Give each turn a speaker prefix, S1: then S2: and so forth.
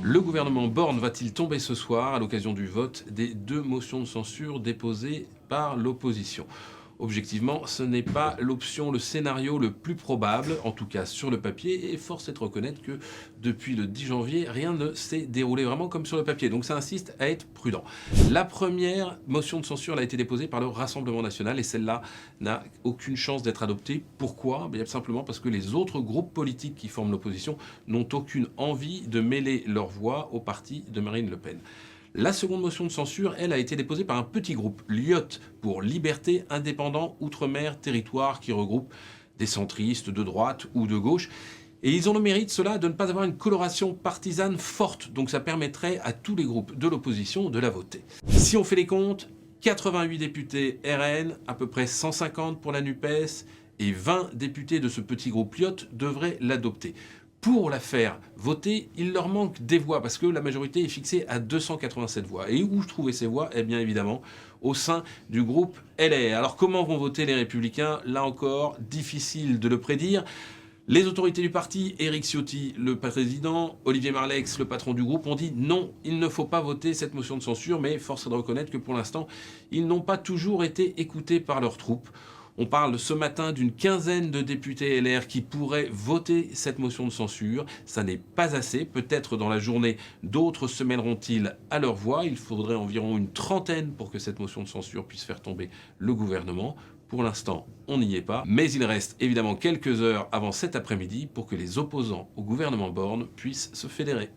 S1: Le gouvernement Borne va-t-il tomber ce soir à l'occasion du vote des 2 motions de censure déposées par l'opposition ? Objectivement, ce n'est pas l'option, le scénario le plus probable, en tout cas sur le papier, et force est de reconnaître que depuis le 10 janvier, rien ne s'est déroulé vraiment comme sur le papier. Donc ça insiste à être prudent. La première motion de censure a été déposée par le Rassemblement national et celle-là n'a aucune chance d'être adoptée. Pourquoi ? Bien simplement parce que les autres groupes politiques qui forment l'opposition n'ont aucune envie de mêler leur voix au parti de Marine Le Pen. La seconde motion de censure, elle, a été déposée par un petit groupe, LIOT, pour Liberté, Indépendants, Outre-mer, Territoire, qui regroupe des centristes de droite ou de gauche. Et ils ont le mérite, cela, de ne pas avoir une coloration partisane forte. Donc ça permettrait à tous les groupes de l'opposition de la voter. Si on fait les comptes, 88 députés RN, à peu près 150 pour la NUPES, et 20 députés de ce petit groupe LIOT devraient l'adopter. Pour la faire voter, il leur manque des voix, parce que la majorité est fixée à 287 voix. Et où trouver ces voix ? Eh bien évidemment, au sein du groupe LR. Alors comment vont voter les Républicains ? Là encore, difficile de le prédire. Les autorités du parti, Éric Ciotti, le président, Olivier Marleix, le patron du groupe, ont dit non, il ne faut pas voter cette motion de censure, mais force est de reconnaître que pour l'instant, ils n'ont pas toujours été écoutés par leurs troupes. On parle ce matin d'une quinzaine de députés LR qui pourraient voter cette motion de censure. Ça n'est pas assez. Peut-être dans la journée, d'autres se mêleront-ils à leur voix. Il faudrait environ une trentaine pour que cette motion de censure puisse faire tomber le gouvernement. Pour l'instant, on n'y est pas. Mais il reste évidemment quelques heures avant cet après-midi pour que les opposants au gouvernement Borne puissent se fédérer.